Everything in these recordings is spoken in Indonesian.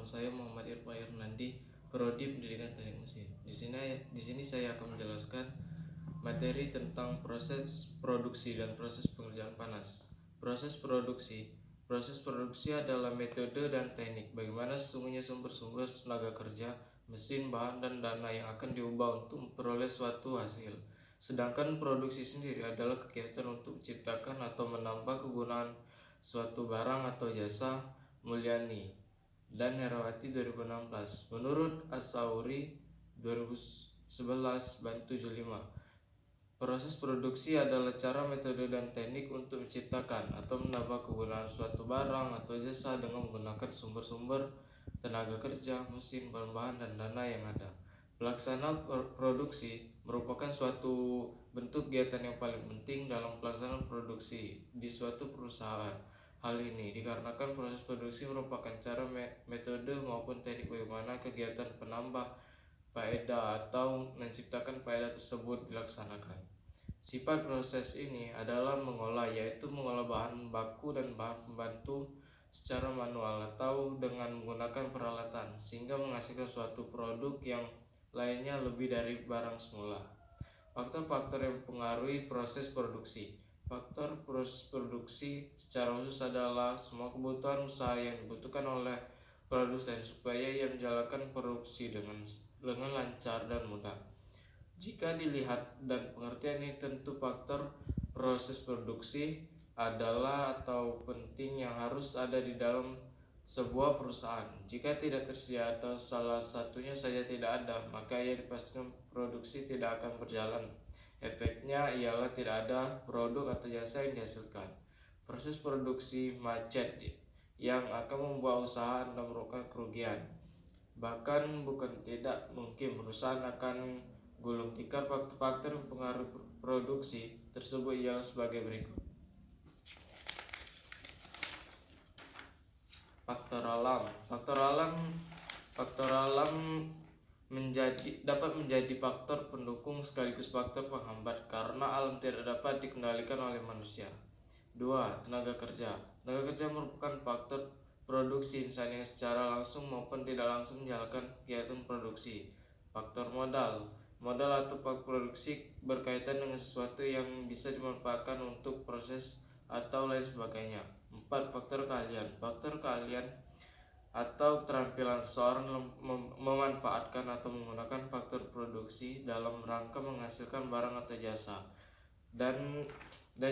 saya Muhammad Irfan Irnandi, Prodi Pendidikan Teknik Mesin. Di sini saya akan menjelaskan materi tentang proses produksi dan proses pengerjaan panas. Proses produksi adalah metode dan teknik bagaimana sesungguhnya sumber-sumber tenaga kerja, mesin, bahan, dan dana yang akan diubah untuk memperoleh suatu hasil. Sedangkan produksi sendiri adalah kegiatan untuk menciptakan atau menambah kegunaan suatu barang atau jasa. Mulyani dan Herawati 2016. Menurut Asauri 2011 Bantu 75, proses produksi adalah cara, metode, dan teknik untuk menciptakan atau menambah kegunaan suatu barang atau jasa dengan menggunakan sumber-sumber tenaga kerja, mesin, bahan-bahan, dan dana yang ada. Pelaksana produksi merupakan suatu bentuk kegiatan yang paling penting dalam pelaksanaan produksi di suatu perusahaan. Hal ini dikarenakan proses produksi merupakan cara, metode, maupun teknik bagaimana kegiatan penambah faedah atau menciptakan faedah tersebut dilaksanakan. Sifat proses ini adalah mengolah, yaitu mengolah bahan baku dan bahan pembantu secara manual atau dengan menggunakan peralatan, sehingga menghasilkan suatu produk yang lainnya lebih dari barang semula. Faktor-faktor yang mempengaruhi proses produksi. Faktor proses produksi secara khusus adalah semua kebutuhan usaha yang dibutuhkan oleh produsen supaya ia menjalankan produksi dengan lancar dan mudah. Jika dilihat dan pengertian ini, tentu faktor proses produksi adalah atau penting yang harus ada di dalam sebuah perusahaan. Jika tidak tersedia atau salah satunya saja tidak ada, maka ia dipastikan produksi tidak akan berjalan. Efeknya ialah tidak ada produk atau jasa yang dihasilkan. Proses produksi macet yang akan membuat usaha Anda merugikan kerugian. Bahkan bukan tidak mungkin perusahaan akan gulung tikar. Faktor yang mempengaruhi produksi tersebut ialah sebagai berikut. Faktor alam dapat menjadi faktor pendukung sekaligus faktor penghambat karena alam tidak dapat dikendalikan oleh manusia. 2. Tenaga kerja merupakan faktor produksi insan yang secara langsung maupun tidak langsung menjalankan kegiatan produksi. Faktor modal atau faktor produksi berkaitan dengan sesuatu yang bisa dimanfaatkan untuk proses atau lain sebagainya. 4. Faktor keahlian atau keterampilan seseorang memanfaatkan atau menggunakan faktor produksi dalam rangka menghasilkan barang atau jasa dan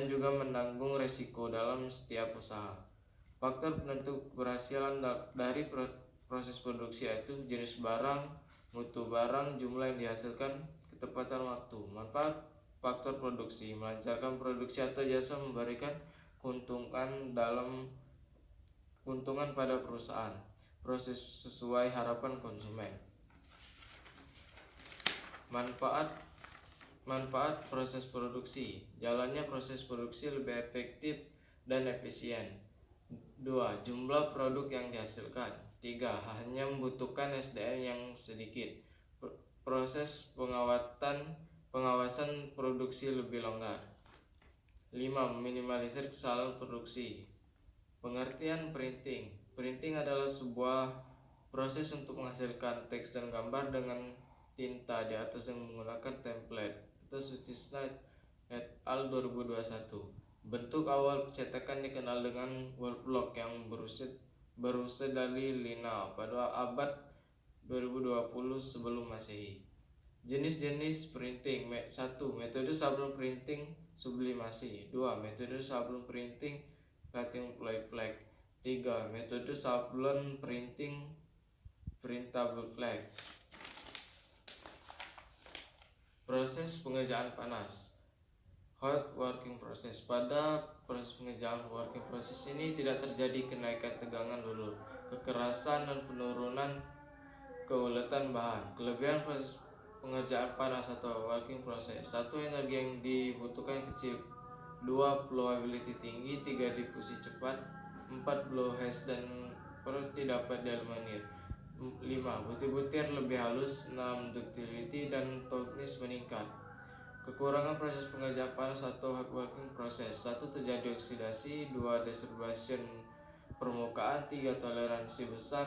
juga menanggung resiko dalam setiap usaha. Faktor penentu keberhasilan dari proses produksi yaitu jenis barang, mutu barang, jumlah yang dihasilkan, ketepatan waktu. Manfaat faktor produksi melancarkan produksi atau jasa, memberikan keuntungan pada perusahaan. Proses sesuai harapan konsumen. Manfaat proses produksi. Jalannya proses produksi lebih efektif dan efisien. 2. Jumlah produk yang dihasilkan. 3. Hanya membutuhkan SDM yang sedikit. Proses pengawasan produksi lebih longgar. 5. Meminimalisir kesalahan produksi. Pengertian printing. Printing adalah sebuah proses untuk menghasilkan teks dan gambar dengan tinta di atas dengan menggunakan template. Itu Sutisna et al. 2021. Bentuk awal percetakan dikenal dengan wall block yang berusia dari lina pada abad 2020 sebelum Masehi. Jenis-jenis printing. 1. Metode sablon printing sublimasi. 2. Metode sablon printing cutting flag. 3. Metode sablon printing printable flag. Proses pengerjaan panas. Hot working process. Pada proses pengerjaan working process ini tidak terjadi kenaikan tegangan dulu, kekerasan, dan penurunan keuletan bahan. Kelebihan proses pengerjaan panas atau working process. 1. Energi yang dibutuhkan kecil. 2. Flowability tinggi. 3. Difusi cepat. 4. Blow hash dan tidak dapat dieliminir. 5. Butir-butir lebih halus. 6. Ductility dan toughness meningkat. Kekurangan proses pengerjaan panas atau hot working process. 1. Terjadi oksidasi. 2. Distribution permukaan. 3. Toleransi besar.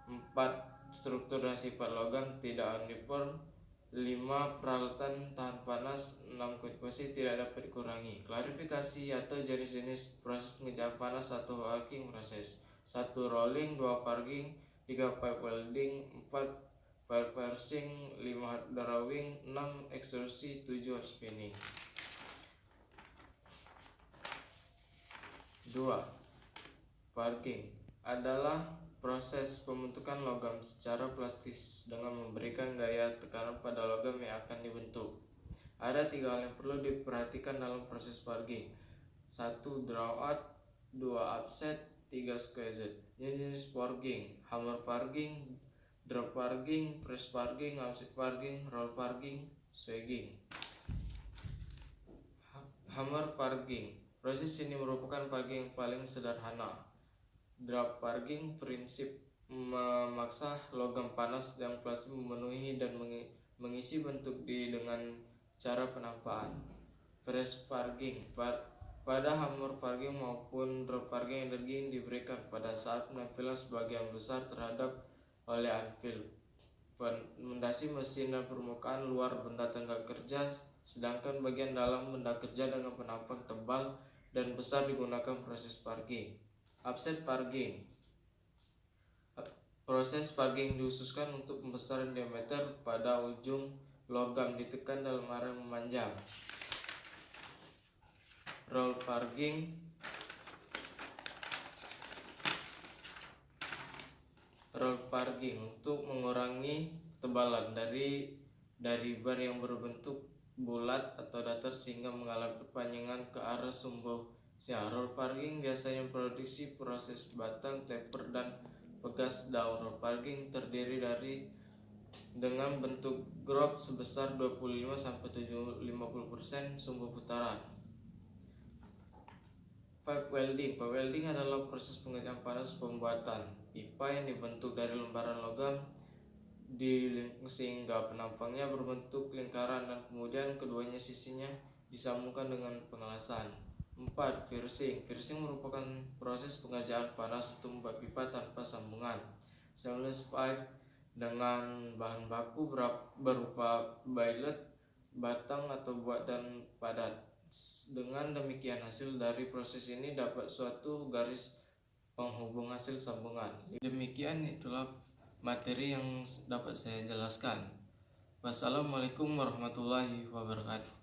4. Struktur dan sifat logam tidak uniform. 5. Peralatan tahan panas. 6. Kontribusi tidak dapat dikurangi. Klarifikasi atau jenis-jenis proses pengerjaan panas atau arcing proses: 1. Rolling, 2. Forging, 3. pipe welding, 4. fire piercing, 5. hot drawing, 6. ekstrusi, 7. hot spinning. 2. Forging adalah proses pembentukan logam secara plastis dengan memberikan gaya tekanan pada logam yang akan dibentuk. Ada 3 hal yang perlu diperhatikan dalam proses forging: 1. Draw out, 2. offset, 3. squeeze. Jenis forging: hammer forging, drop forging, press forging, offset forging, roll forging, swagging. Hammer forging. Proses ini merupakan forging yang paling sederhana. Drop forging prinsip memaksa logam panas dan plastik memenuhi dan mengisi bentuk dengan cara penampaan. Press forging. Pada hammer forging maupun drop forging, energi yang diberikan pada saat penampilan sebagian besar terhadap oleh anvil, mendasi mesin dan permukaan luar benda tenaga kerja, sedangkan bagian dalam benda kerja dengan penampang tebal dan besar digunakan proses forging. Offset forging. Proses forging dikhususkan untuk pembesaran diameter pada ujung logam ditekan dalam arah memanjang. Roll forging. Roll forging untuk mengurangi ketebalan dari bar yang berbentuk bulat atau datar sehingga mengalami perpanjangan ke arah sumbu. Roll forging biasanya memproduksi proses batang, taper, dan pegas daun. Roll forging terdiri dengan bentuk groove sebesar 25-50% sumbu putaran. Pipe welding. Pipe welding adalah proses pengerjaan panas pembuatan pipa yang dibentuk dari lembaran logam dilingkung sehingga penampangnya berbentuk lingkaran dan kemudian keduanya sisinya disambungkan dengan pengelasan. 4. Piercing. Piercing merupakan proses pengerjaan panas untuk membuat pipa tanpa sambungan. Stainless pipe dengan bahan baku berupa billet, batang atau buat dan padat. Dengan demikian hasil dari proses ini dapat suatu garis penghubung hasil sambungan. Demikian itulah materi yang dapat saya jelaskan. Wassalamualaikum warahmatullahi wabarakatuh.